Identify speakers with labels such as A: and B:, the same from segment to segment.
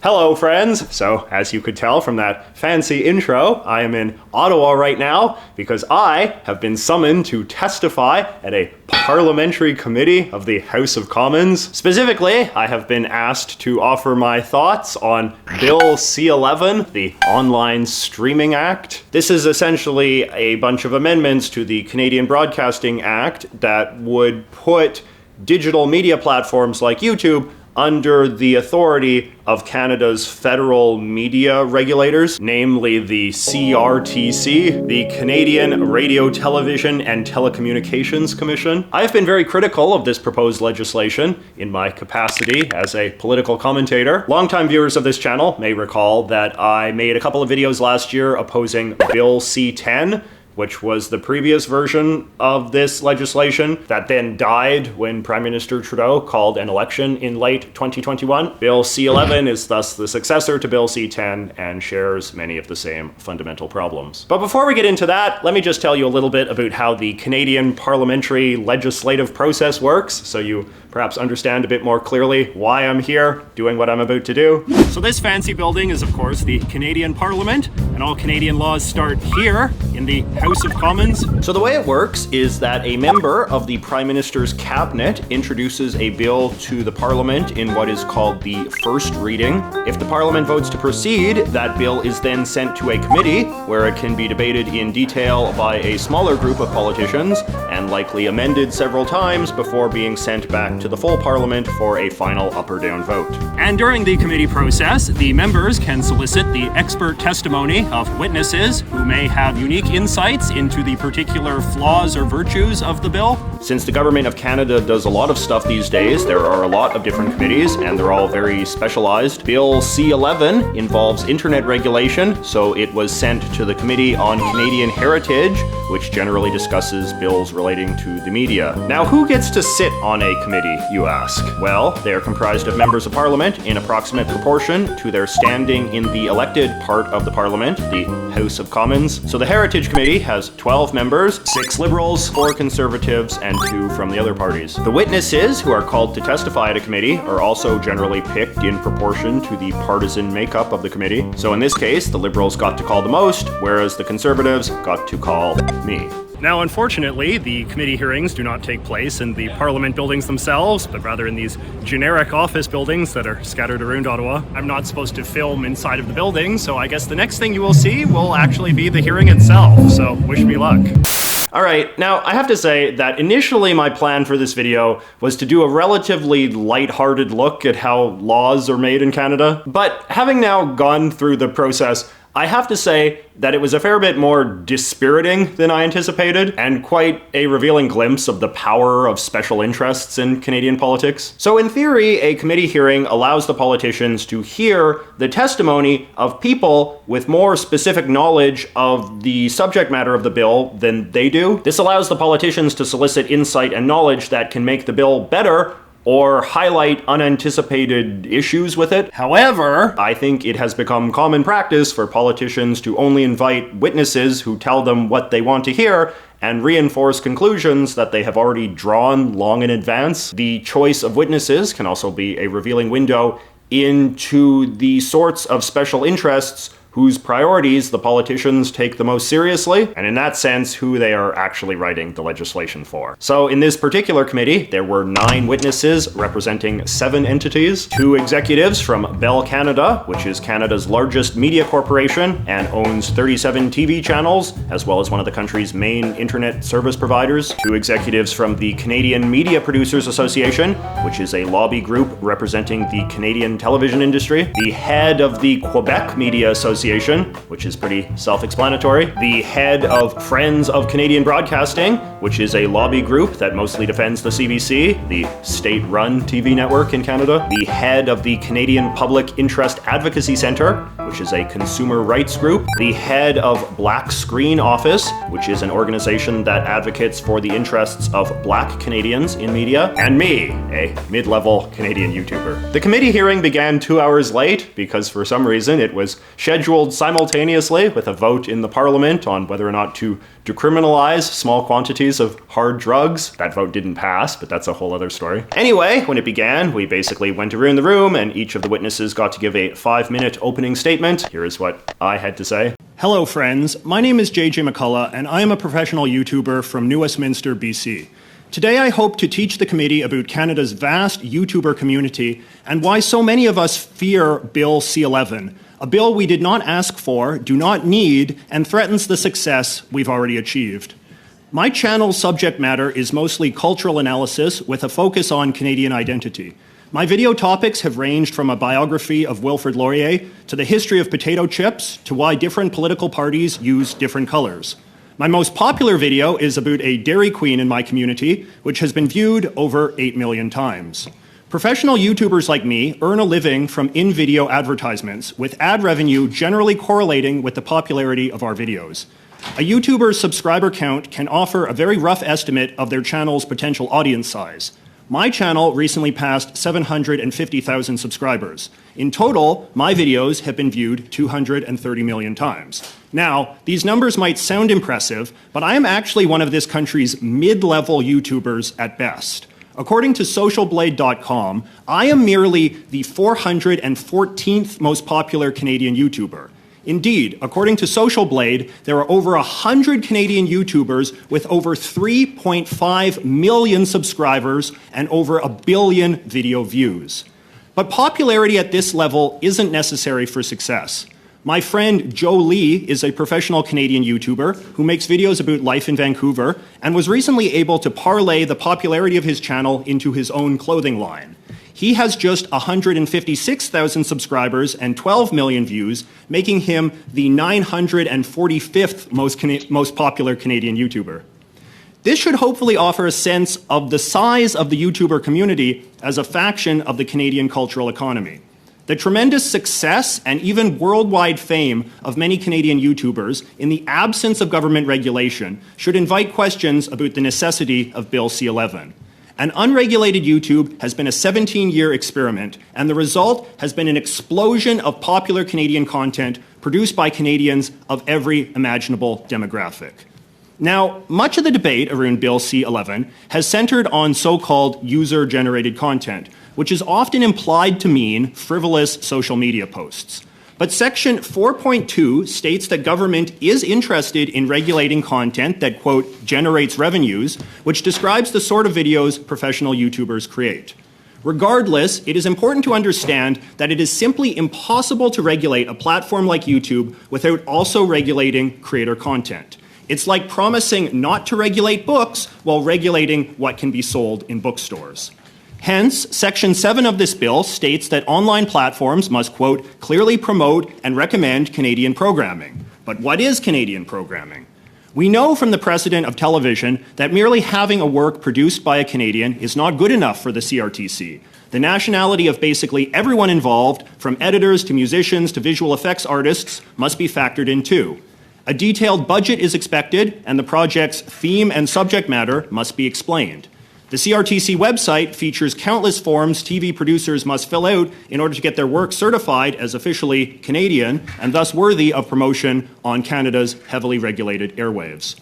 A: Hello, friends! So, as you could tell from that fancy intro, I am in Ottawa right now because I have been summoned to testify at a parliamentary committee of the House of Commons. Specifically, I have been asked to offer my thoughts on Bill C-11, the Online Streaming Act. This is essentially a bunch of amendments to the Canadian Broadcasting Act that would put digital media platforms like YouTube under the authority of Canada's federal media regulators, namely the CRTC, the Canadian Radio, Television and Telecommunications Commission. I've been very critical of this proposed legislation in my capacity as a political commentator. Longtime viewers of this channel may recall that I made a couple of videos last year opposing Bill C-10, which was the previous version of this legislation that then died when Prime Minister Trudeau called an election in late 2021. Bill C-11 is thus the successor to Bill C-10 and shares many of the same fundamental problems. But before we get into that, let me just tell you a little bit about how the Canadian parliamentary legislative process works, so you perhaps understand a bit more clearly why I'm here doing what I'm about to do. So this fancy building is of course the Canadian Parliament, and all Canadian laws start here in the House of Commons. So the way it works is that a member of the Prime Minister's cabinet introduces a bill to the Parliament in what is called the first reading. If the Parliament votes to proceed, that bill is then sent to a committee where it can be debated in detail by a smaller group of politicians and likely amended several times before being sent back to the full Parliament for a final up or down vote. And during the committee process, the members can solicit the expert testimony of witnesses who may have unique insights into the particular flaws or virtues of the bill. Since the Government of Canada does a lot of stuff these days, there are a lot of different committees and they're all very specialized. Bill C-11 involves internet regulation, so it was sent to the Committee on Canadian Heritage, which generally discusses bills relating to the media. Now, who gets to sit on a committee, you ask? Well, they are comprised of members of Parliament in approximate proportion to their standing in the elected part of the Parliament, the House of Commons. So the Heritage Committee has 12 members, 6 Liberals, 4 Conservatives, and 2 from the other parties. The witnesses who are called to testify at a committee are also generally picked in proportion to the partisan makeup of the committee. So in this case, the Liberals got to call the most, whereas the Conservatives got to call me. Now, unfortunately, the committee hearings do not take place in the Parliament buildings themselves, but rather in these generic office buildings that are scattered around Ottawa. I'm not supposed to film inside of the building, so I guess the next thing you will see will actually be the hearing itself, so wish me luck. Alright, now I have to say that initially my plan for this video was to do a relatively lighthearted look at how laws are made in Canada, but having now gone through the process, I have to say that it was a fair bit more dispiriting than I anticipated, and quite a revealing glimpse of the power of special interests in Canadian politics. So in theory, a committee hearing allows the politicians to hear the testimony of people with more specific knowledge of the subject matter of the bill than they do. This allows the politicians to solicit insight and knowledge that can make the bill better or highlight unanticipated issues with it. However, I think it has become common practice for politicians to only invite witnesses who tell them what they want to hear and reinforce conclusions that they have already drawn long in advance. The choice of witnesses can also be a revealing window into the sorts of special interests whose priorities the politicians take the most seriously, and in that sense, who they are actually writing the legislation for. So in this particular committee, there were 9 witnesses representing 7 entities, 2 executives from Bell Canada, which is Canada's largest media corporation and owns 37 TV channels, as well as one of the country's main internet service providers, 2 executives from the Canadian Media Producers Association, which is a lobby group representing the Canadian television industry, the head of the Quebec Media Association, which is pretty self-explanatory, the head of Friends of Canadian Broadcasting, which is a lobby group that mostly defends the CBC, the state-run TV network in Canada, the head of the Canadian Public Interest Advocacy Centre, which is a consumer rights group, the head of Black Screen Office, which is an organization that advocates for the interests of Black Canadians in media, and me, a mid-level Canadian YouTuber. The committee hearing began 2 hours late because for some reason it was scheduled simultaneously with a vote in the Parliament on whether or not to decriminalize small quantities apologies of hard drugs. That vote didn't pass, but that's a whole other story. Anyway, when it began, we basically went around the room and each of the witnesses got to give a 5-minute opening statement. Here is what I had to say. Hello, friends. My name is JJ McCullough, and I am a professional YouTuber from New Westminster, BC. Today, I hope to teach the committee about Canada's vast YouTuber community and why so many of us fear Bill C-11, a bill we did not ask for, do not need, and threatens the success we've already achieved. My channel's subject matter is mostly cultural analysis with a focus on Canadian identity. My video topics have ranged from a biography of Wilfrid Laurier to the history of potato chips to why different political parties use different colors. My most popular video is about a Dairy Queen in my community, which has been viewed over 8 million times. Professional YouTubers like me earn a living from in-video advertisements, with ad revenue generally correlating with the popularity of our videos. A YouTuber's subscriber count can offer a very rough estimate of their channel's potential audience size. My channel recently passed 750,000 subscribers. In total, my videos have been viewed 230 million times. Now, these numbers might sound impressive, but I am actually one of this country's mid-level YouTubers at best. According to socialblade.com, I am merely the 414th most popular Canadian YouTuber. Indeed, according to Social Blade, there are over 100 Canadian YouTubers with over 3.5 million subscribers and over 1 billion video views. But popularity at this level isn't necessary for success. My friend Joe Lee is a professional Canadian YouTuber who makes videos about life in Vancouver and was recently able to parlay the popularity of his channel into his own clothing line. He has just 156,000 subscribers and 12 million views, making him the 945th most popular Canadian YouTuber. This should hopefully offer a sense of the size of the YouTuber community as a faction of the Canadian cultural economy. The tremendous success and even worldwide fame of many Canadian YouTubers in the absence of government regulation should invite questions about the necessity of Bill C-11. An unregulated YouTube has been a 17-year experiment, and the result has been an explosion of popular Canadian content produced by Canadians of every imaginable demographic. Now, much of the debate around Bill C-11 has centered on so-called user-generated content, which is often implied to mean frivolous social media posts. But Section 4.2 states that government is interested in regulating content that, quote, generates revenues, which describes the sort of videos professional YouTubers create. Regardless, it is important to understand that it is simply impossible to regulate a platform like YouTube without also regulating creator content. It's like promising not to regulate books while regulating what can be sold in bookstores. Hence, Section 7 of this bill states that online platforms must, quote, clearly promote and recommend Canadian programming. But what is Canadian programming? We know from the precedent of television that merely having a work produced by a Canadian is not good enough for the CRTC. The nationality of basically everyone involved, from editors to musicians to visual effects artists, must be factored in too. A detailed budget is expected, and the project's theme and subject matter must be explained. The CRTC website features countless forms TV producers must fill out in order to get their work certified as officially Canadian and thus worthy of promotion on Canada's heavily regulated airwaves.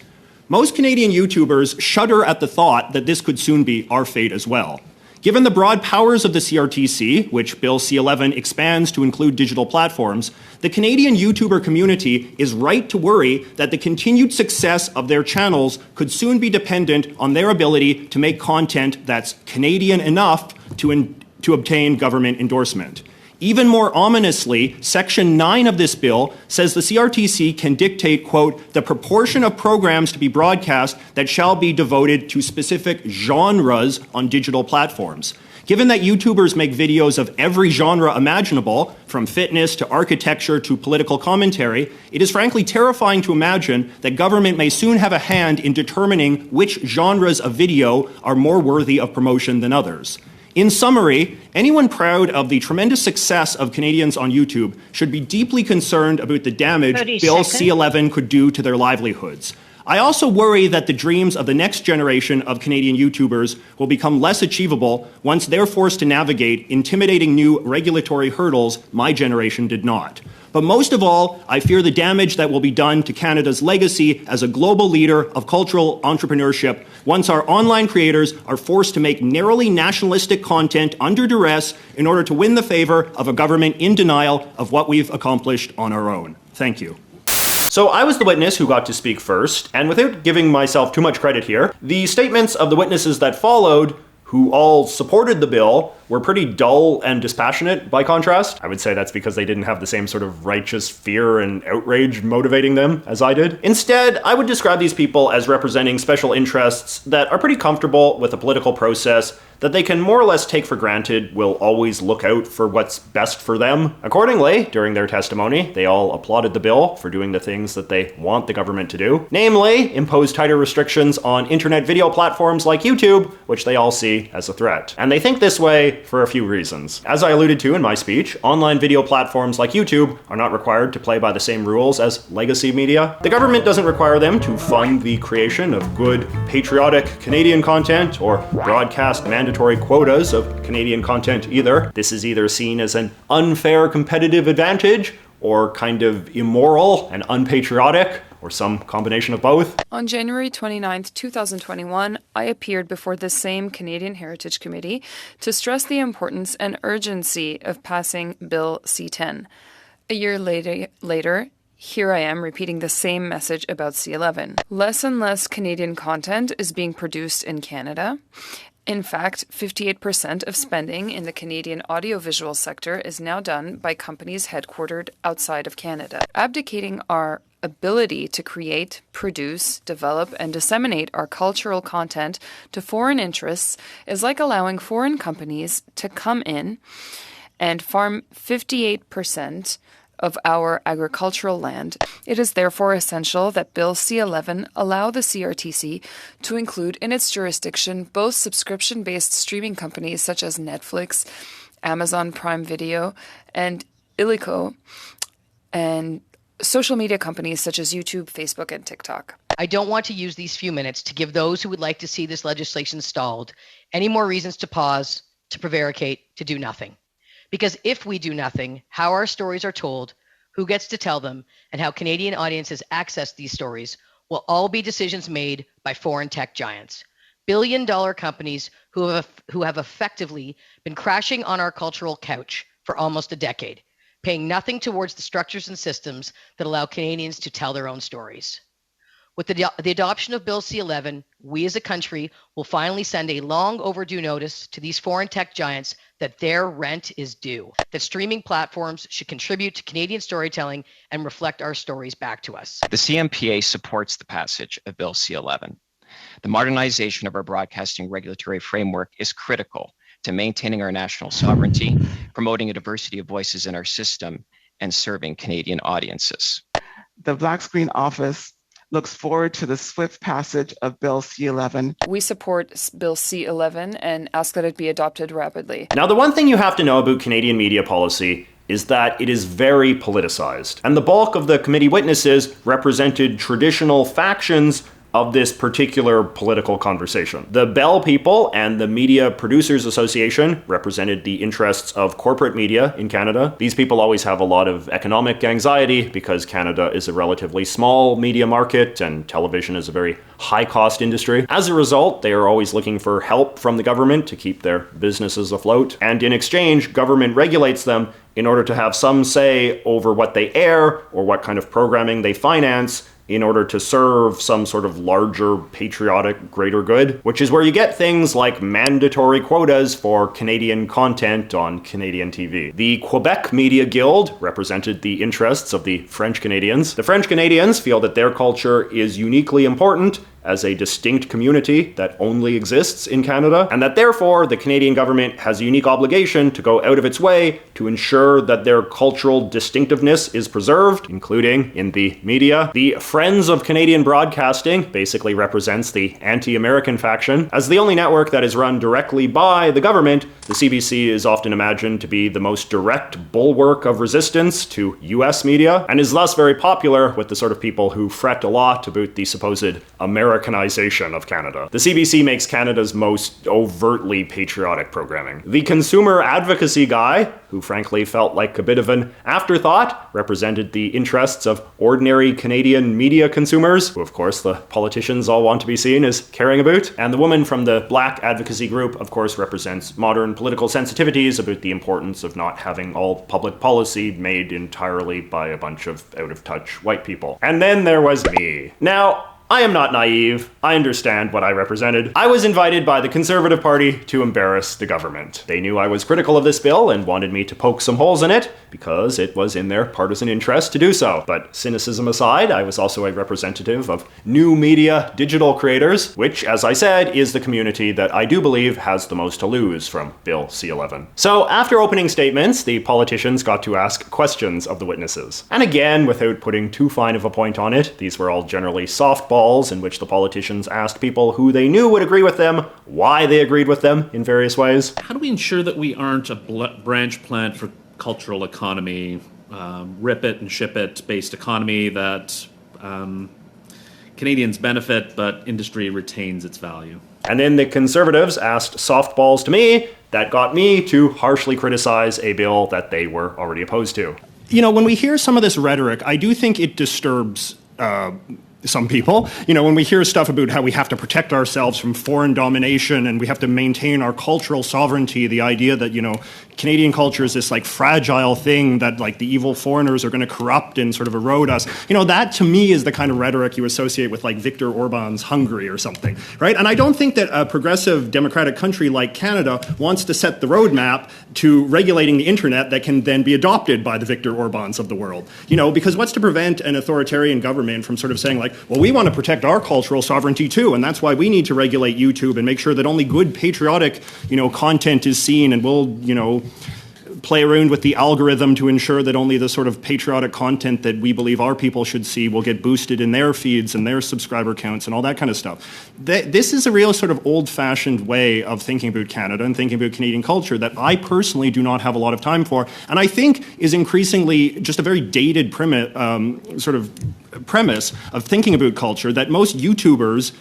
A: Most Canadian YouTubers shudder at the thought that this could soon be our fate as well. Given the broad powers of the CRTC, which Bill C-11 expands to include digital platforms, the Canadian YouTuber community is right to worry that the continued success of their channels could soon be dependent on their ability to make content that's Canadian enough to obtain government endorsement. Even more ominously, Section 9 of this bill says the CRTC can dictate, quote, the proportion of programs to be broadcast that shall be devoted to specific genres on digital platforms. Given that YouTubers make videos of every genre imaginable, from fitness to architecture to political commentary, it is frankly terrifying to imagine that government may soon have a hand in determining which genres of video are more worthy of promotion than others. In summary, anyone proud of the tremendous success of Canadians on YouTube should be deeply concerned about the damage Bill C-11 could do to their livelihoods. I also worry that the dreams of the next generation of Canadian YouTubers will become less achievable once they're forced to navigate intimidating new regulatory hurdles my generation did not. But most of all, I fear the damage that will be done to Canada's legacy as a global leader of cultural entrepreneurship once our online creators are forced to make narrowly nationalistic content under duress in order to win the favor of a government in denial of what we've accomplished on our own. Thank you. So I was the witness who got to speak first, and without giving myself too much credit here, the statements of the witnesses that followed, who all supported the bill, were pretty dull and dispassionate by contrast. I would say that's because they didn't have the same sort of righteous fear and outrage motivating them as I did. Instead, I would describe these people as representing special interests that are pretty comfortable with a political process that they can more or less take for granted will always look out for what's best for them. Accordingly, during their testimony, they all applauded the bill for doing the things that they want the government to do, namely, impose tighter restrictions on internet video platforms like YouTube, which they all see as a threat. And they think this way for a few reasons. As I alluded to in my speech, online video platforms like YouTube are not required to play by the same rules as legacy media. The government doesn't require them to fund the creation of good, patriotic Canadian content or broadcast mandatory quotas of Canadian content either. This is either seen as an unfair competitive advantage or kind of immoral and unpatriotic, or some combination of both.
B: On January 29th, 2021, I appeared before the same Canadian Heritage Committee to stress the importance and urgency of passing Bill C-10. A year later, here I am repeating the same message about C-11. Less and less Canadian content is being produced in Canada. In fact, 58% of spending in the Canadian audiovisual sector is now done by companies headquartered outside of Canada. Abdicating our ability to create, produce, develop, and disseminate our cultural content to foreign interests is like allowing foreign companies to come in and farm 58% of our agricultural land. It is therefore essential that Bill C-11 allow the CRTC to include in its jurisdiction both subscription-based streaming companies such as Netflix, Amazon Prime Video, and Illico, and social media companies such as YouTube, Facebook, and TikTok.
C: I don't want to use these few minutes to give those who would like to see this legislation stalled any more reasons to pause, to prevaricate, to do nothing. Because if we do nothing, how our stories are told, who gets to tell them, and how Canadian audiences access these stories will all be decisions made by foreign tech giants. Billion-dollar companies who have effectively been crashing on our cultural couch for almost a decade, paying nothing towards the structures and systems that allow Canadians to tell their own stories. With the adoption of Bill C-11, we as a country will finally send a long overdue notice to these foreign tech giants that their rent is due, that streaming platforms should contribute to Canadian storytelling and reflect our stories back to us.
D: The CMPA supports the passage of Bill C-11. The modernization of our broadcasting regulatory framework is critical to maintaining our national sovereignty, promoting a diversity of voices in our system, and serving Canadian audiences.
E: The Black Screen Office looks forward to the swift passage of Bill C-11.
B: We support Bill C-11 and ask that it be adopted rapidly.
A: Now, the one thing you have to know about Canadian media policy is that it is very politicized, and the bulk of the committee witnesses represented traditional factions of this particular political conversation. The Bell people and the Media Producers Association represented the interests of corporate media in Canada. These people always have a lot of economic anxiety because Canada is a relatively small media market and television is a very high-cost industry. As a result, they are always looking for help from the government to keep their businesses afloat, and in exchange, government regulates them in order to have some say over what they air or what kind of programming they finance in order to serve some sort of larger patriotic greater good, which is where you get things like mandatory quotas for Canadian content on Canadian TV. The Quebec Media Guild represented the interests of the French Canadians. The French Canadians feel that their culture is uniquely important as a distinct community that only exists in Canada, and that therefore the Canadian government has a unique obligation to go out of its way to ensure that their cultural distinctiveness is preserved, including in the media. The Friends of Canadian Broadcasting basically represents the anti-American faction. As the only network that is run directly by the government, the CBC is often imagined to be the most direct bulwark of resistance to US media, and is thus very popular with the sort of people who fret a lot about the supposed American Americanization of Canada. The CBC makes Canada's most overtly patriotic programming. The consumer advocacy guy, who frankly felt like a bit of an afterthought, represented the interests of ordinary Canadian media consumers, who of course the politicians all want to be seen as caring about. And the woman from the Black advocacy group, of course, represents modern political sensitivities about the importance of not having all public policy made entirely by a bunch of out-of-touch white people. And then there was me. Now, I am not naive. I understand what I represented. I was invited by the Conservative Party to embarrass the government. They knew I was critical of this bill and wanted me to poke some holes in it because it was in their partisan interest to do so. But cynicism aside, I was also a representative of new media digital creators, which, as I said, is the community that I do believe has the most to lose from Bill C-11. So after opening statements, the politicians got to ask questions of the witnesses. And again, without putting too fine of a point on it, these were all generally softballs in which the politicians asked people who they knew would agree with them, why they agreed with them in various ways.
F: How do we ensure that we aren't a branch plant for cultural economy, rip it and ship it based economy that Canadians benefit but industry retains its value?
A: And then the Conservatives asked softballs to me that got me to harshly criticize a bill that they were already opposed to.
G: You know, when we hear some of this rhetoric, I do think it disturbs some people. You know, when we hear stuff about how we have to protect ourselves from foreign domination and we have to maintain our cultural sovereignty, the idea that, you know, Canadian culture is this like fragile thing that like the evil foreigners are going to corrupt and sort of erode us. You know, that to me is the kind of rhetoric you associate with like Viktor Orban's Hungary or something, right? And I don't think that a progressive democratic country like Canada wants to set the roadmap to regulating the internet that can then be adopted by the Viktor Orbans of the world. You know, because what's to prevent an authoritarian government from sort of saying like, well, we want to protect our cultural sovereignty too, and that's why we need to regulate YouTube and make sure that only good patriotic, you know, content is seen, and we'll, you know, play around with the algorithm to ensure that only the sort of patriotic content that we believe our people should see will get boosted in their feeds and their subscriber counts and all that kind of stuff. This is a real sort of old-fashioned way of thinking about Canada and thinking about Canadian culture that I personally do not have a lot of time for, and I think is increasingly just a very dated sort of premise of thinking about culture that most YouTubers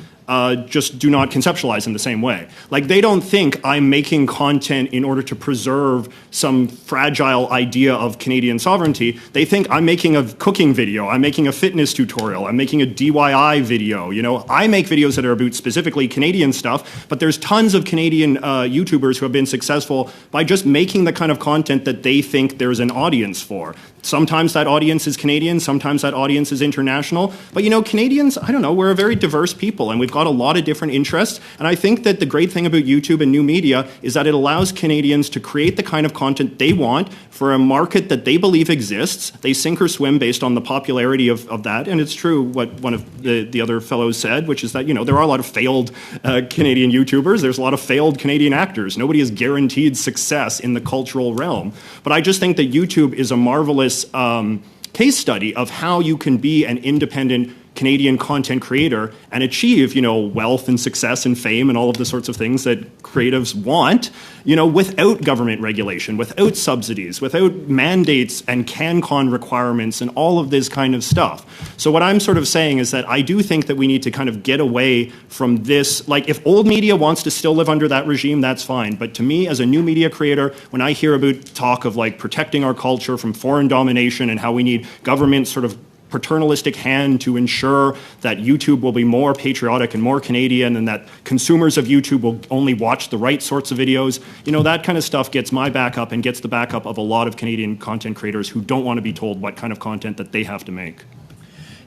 G: just do not conceptualize in the same way. Like, they don't think I'm making content in order to preserve some fragile idea of Canadian sovereignty. They think I'm making a cooking video, I'm making a fitness tutorial, I'm making a DIY video. You know, I make videos that are about specifically Canadian stuff, but there's tons of Canadian YouTubers who have been successful by just making the kind of content that they think there's an audience for. Sometimes that audience is Canadian, sometimes that audience is international. But, you know, Canadians, I don't know, we're a very diverse people, and we've got a lot of different interests. And I think that the great thing about YouTube and new media is that it allows Canadians to create the kind of content they want for a market that they believe exists. They sink or swim based on the popularity of that. And it's true what one of the other fellows said, which is that, you know, there are a lot of failed Canadian YouTubers. There's a lot of failed Canadian actors. Nobody is guaranteed success in the cultural realm. But I just think that YouTube is a marvelous case study of how you can be an independent Canadian content creator and achieve, you know, wealth and success and fame and all of the sorts of things that creatives want, you know, without government regulation, without subsidies, without mandates and CanCon requirements and all of this kind of stuff. So what I'm sort of saying is that I do think that we need to kind of get away from this. Like, if old media wants to still live under that regime, that's fine. But to me, as a new media creator, when I hear about talk of like protecting our culture from foreign domination and how we need government sort of paternalistic hand to ensure that YouTube will be more patriotic and more Canadian and that consumers of YouTube will only watch the right sorts of videos, you know, that kind of stuff gets my backup and gets the backup of a lot of Canadian content creators who don't want to be told what kind of content that they have to make.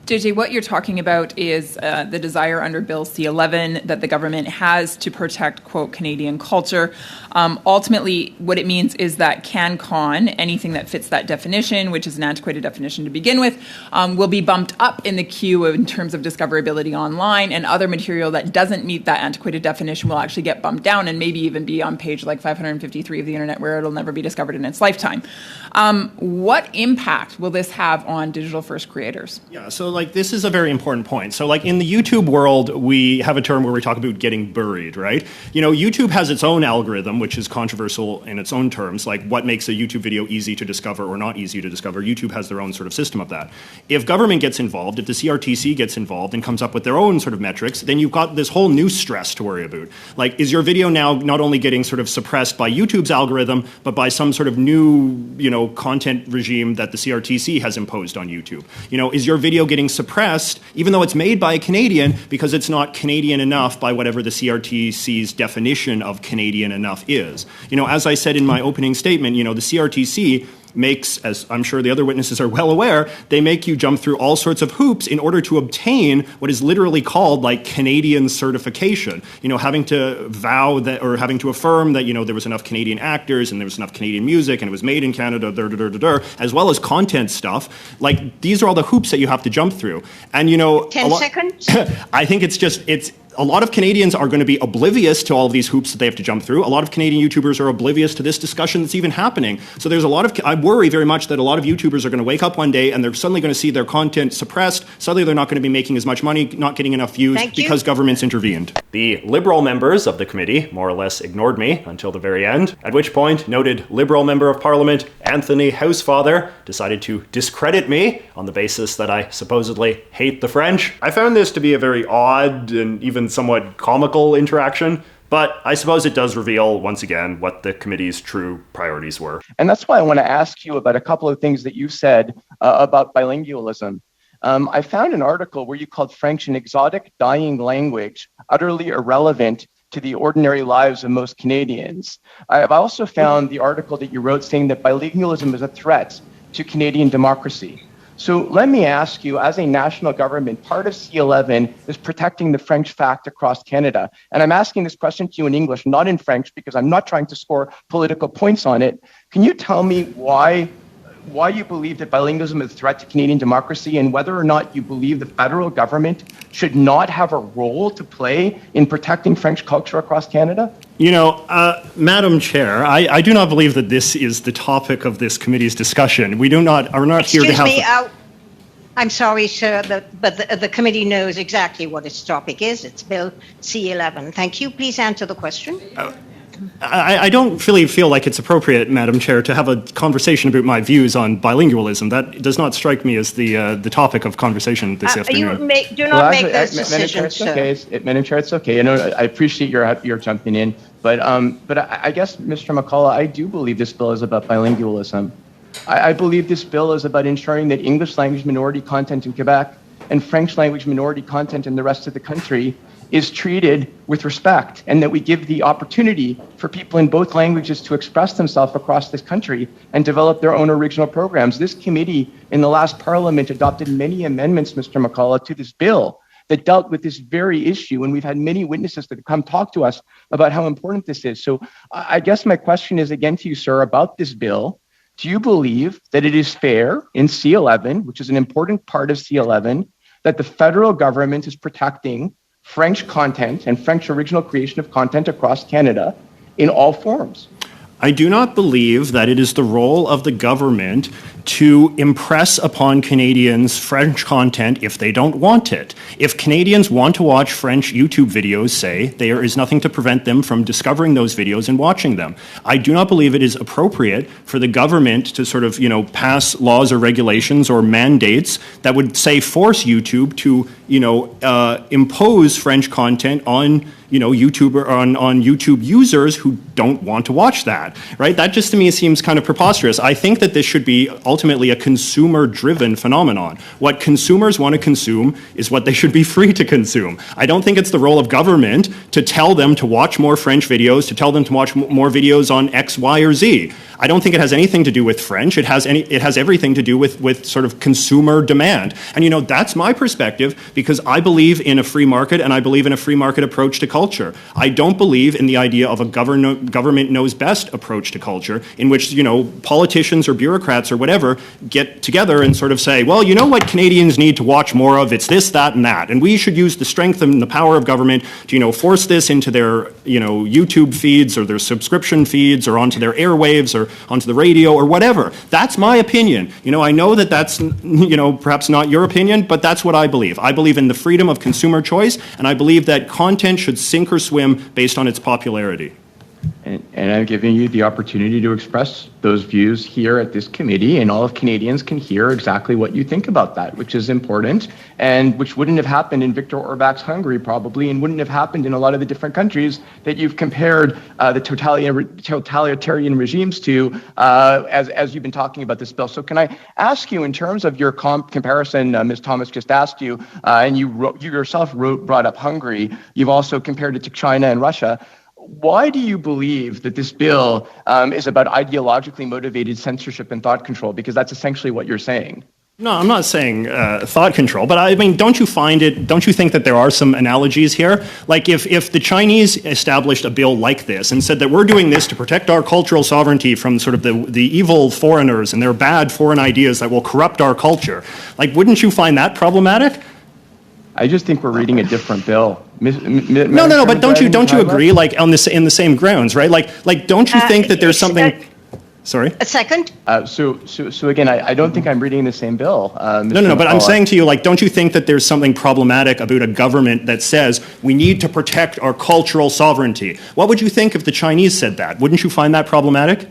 H: JJ, what you're talking about is the desire under Bill C-11 that the government has to protect, quote, Canadian culture. Ultimately, what it means is that CanCon, anything that fits that definition, which is an antiquated definition to begin with, will be bumped up in the queue in terms of discoverability online, and other material that doesn't meet that antiquated definition will actually get bumped down and maybe even be on page like 553 of the internet where it'll never be discovered in its lifetime. What impact will this have on digital-first creators?
G: Yeah, so like this is a very important point. So like in the YouTube world, we have a term where we talk about getting buried, right? You know, YouTube has its own algorithm, algorithm, which is controversial in its own terms, like what makes a YouTube video easy to discover or not easy to discover. YouTube has their own sort of system of that. If government gets involved, if the CRTC gets involved and comes up with their own sort of metrics, then you've got this whole new stress to worry about. Like, is your video now not only getting sort of suppressed by YouTube's algorithm, but by some sort of new, content regime that the CRTC has imposed on YouTube? Is your video getting suppressed, even though it's made by a Canadian, because it's not Canadian enough by whatever the CRTC's definition of Canadian enough is? As I said in my opening statement, the CRTC makes, as I'm sure the other witnesses are well aware, they make you jump through all sorts of hoops in order to obtain what is literally called like Canadian certification. Having to vow that, or having to affirm that, there was enough Canadian actors and there was enough Canadian music and it was made in Canada, as well as content stuff. Like, these are all the hoops that you have to jump through. And
I: 10 seconds.
G: I think it's a lot of Canadians are going to be oblivious to all of these hoops that they have to jump through. A lot of Canadian YouTubers are oblivious to this discussion that's even happening. So there's a lot of, I worry very much that a lot of YouTubers are going to wake up one day and they're suddenly going to see their content suppressed. Suddenly they're not going to be making as much money, not getting enough views because governments intervened.
A: The Liberal members of the committee more or less ignored me until the very end, at which point noted Liberal Member of Parliament Anthony Housefather decided to discredit me on the basis that I supposedly hate the French. I found this to be a very odd and even somewhat comical interaction, but I suppose it does reveal, once again, what the committee's true priorities were.
J: And that's why I want to ask you about a couple of things that you said about bilingualism. I found an article where you called French an exotic, dying language, utterly irrelevant to the ordinary lives of most Canadians. I've also found the article that you wrote saying that bilingualism is a threat to Canadian democracy. So let me ask you, as a national government, part of C-11 is protecting the French fact across Canada. And I'm asking this question to you in English, not in French, because I'm not trying to score political points on it. Can you tell me why you believe that bilingualism is a threat to Canadian democracy, and whether or not you believe the federal government should not have a role to play in protecting French culture across Canada?
G: Madam Chair, I do not believe that this is the topic of this committee's discussion. Are not here to have...
I: Excuse me, I'm sorry, sir, but the committee knows exactly what its topic is. It's Bill C-11. Thank you. Please answer the question.
G: I don't really feel like it's appropriate, Madam Chair, to have a conversation about my views on bilingualism. That does not strike me as the topic of conversation this afternoon.
I: Do not make those decisions, sir.
J: Madam Chair, it's okay. I appreciate your jumping in, but I guess, Mr. McCullough, I do believe this bill is about bilingualism. I believe this bill is about ensuring that English language minority content in Quebec and French language minority content in the rest of the country is treated with respect, and that we give the opportunity for people in both languages to express themselves across this country and develop their own original programs. This committee in the last parliament adopted many amendments, Mr. McCullough, to this bill that dealt with this very issue, and we've had many witnesses that have come talk to us about how important this is. So I guess my question is again to you, sir, about this bill. Do you believe that it is fair in C-11, which is an important part of C-11, that the federal government is protecting French content and French original creation of content across Canada in all forms?
G: I do not believe that it is the role of the government to impress upon Canadians French content if they don't want it. If Canadians want to watch French YouTube videos, say, there is nothing to prevent them from discovering those videos and watching them. I do not believe it is appropriate for the government to sort of, pass laws or regulations or mandates that would, say, force YouTube to, impose French content on YouTube or on YouTube users who don't want to watch that, right? That just to me seems kind of preposterous. I think that this should be ultimately a consumer-driven phenomenon. What consumers want to consume is what they should be free to consume. I don't think it's the role of government to tell them to watch more French videos, to tell them to watch more videos on X, Y, or Z. I don't think it has anything to do with French. It has everything to do with sort of consumer demand. And that's my perspective, because I believe in a free market and I believe in a free market approach to culture. I don't believe in the idea of a government knows best approach to culture in which, politicians or bureaucrats or whatever get together and sort of say, well, you know what Canadians need to watch more of? It's this, that, and that. And we should use the strength and the power of government to, force this into their, YouTube feeds or their subscription feeds or onto their airwaves or onto the radio or whatever. That's my opinion. I know that that's, perhaps not your opinion, but that's what I believe. I believe in the freedom of consumer choice, and I believe that content should sink or swim based on its popularity.
J: And I'm giving you the opportunity to express those views here at this committee, and all of Canadians can hear exactly what you think about that, which is important, and which wouldn't have happened in Viktor Orban's Hungary probably, and wouldn't have happened in a lot of the different countries that you've compared the totalitarian regimes to as you've been talking about this bill. So can I ask you, in terms of your comparison, Ms. Thomas just asked you, and you yourself brought up Hungary, you've also compared it to China and Russia. Why do you believe that this bill is about ideologically motivated censorship and thought control? Because that's essentially what you're saying.
G: No, I'm not saying thought control, but I mean, don't you think that there are some analogies here? Like if the Chinese established a bill like this and said that we're doing this to protect our cultural sovereignty from sort of the evil foreigners and their bad foreign ideas that will corrupt our culture, like, wouldn't you find that problematic?
J: I just think we're reading a different bill.
G: No, but don't you agree, like, in the same grounds, right? Like, don't you think that there's something? Sorry.
I: A second.
J: So again, I don't think I'm reading the same bill.
G: No, but I'm saying to you, like, don't you think that there's something problematic about a government that says we need to protect our cultural sovereignty? What would you think if the Chinese said that? Wouldn't you find that problematic?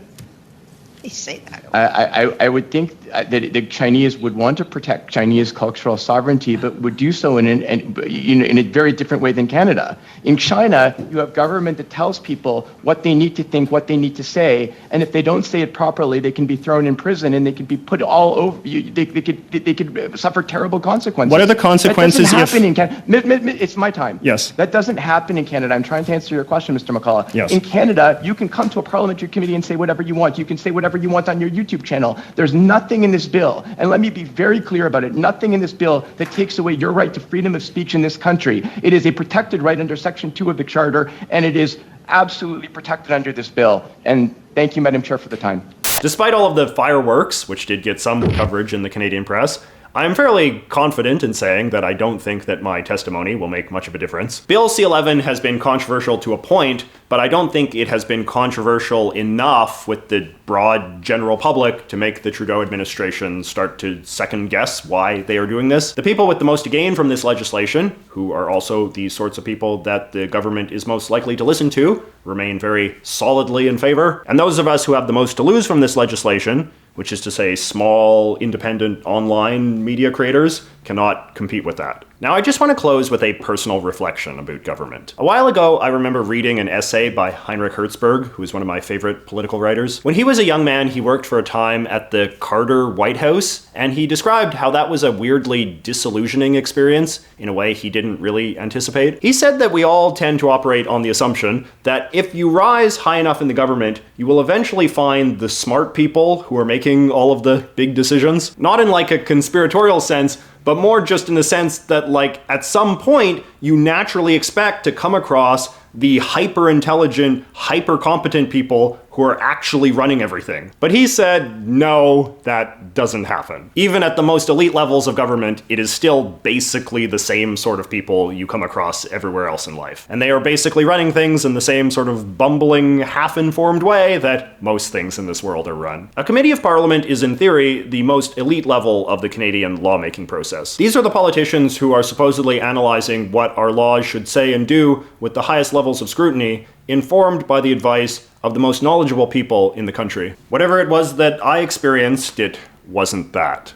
I: They say that.
J: I would think that the Chinese would want to protect Chinese cultural sovereignty, but would do so in a very different way than Canada. In China, you have government that tells people what they need to think, what they need to say, and if they don't say it properly, they can be thrown in prison and they can be put all over. They could suffer terrible consequences.
G: What are the consequences?
J: That doesn't happen in Canada. It's my time.
G: Yes.
J: That doesn't happen in Canada. I'm trying to answer your question, Mr. McCullough.
G: Yes.
J: In Canada, you can come to a parliamentary committee and say whatever you want. You can say whatever you want on your YouTube channel. There's nothing in this bill, and let me be very clear about it, nothing in this bill that takes away your right to freedom of speech in this country. It is a protected right under Section 2 of the Charter, and it is absolutely protected under this bill. And thank you, Madam Chair, for the time.
A: Despite all of the fireworks, which did get some coverage in the Canadian press, I'm fairly confident in saying that I don't think that my testimony will make much of a difference. Bill C-11 has been controversial to a point, but I don't think it has been controversial enough with the broad general public to make the Trudeau administration start to second guess why they are doing this. The people with the most to gain from this legislation, who are also the sorts of people that the government is most likely to listen to, remain very solidly in favor. And those of us who have the most to lose from this legislation, which is to say small, independent online media creators, cannot compete with that. Now, I just want to close with a personal reflection about government. A while ago, I remember reading an essay by Heinrich Hertzberg, who is one of my favorite political writers. When he was a young man, he worked for a time at the Carter White House, and he described how that was a weirdly disillusioning experience in a way he didn't really anticipate. He said that we all tend to operate on the assumption that if you rise high enough in the government, you will eventually find the smart people who are making all of the big decisions. Not in like a conspiratorial sense, but more just in the sense that, like, at some point, you naturally expect to come across the hyper-intelligent, hyper-competent people who are actually running everything. But he said, no, that doesn't happen. Even at the most elite levels of government, it is still basically the same sort of people you come across everywhere else in life. And they are basically running things in the same sort of bumbling, half-informed way that most things in this world are run. A committee of parliament is, in theory, the most elite level of the Canadian lawmaking process. These are the politicians who are supposedly analyzing what our laws should say and do with the highest levels of scrutiny, informed by the advice of the most knowledgeable people in the country. Whatever it was that I experienced, it wasn't that.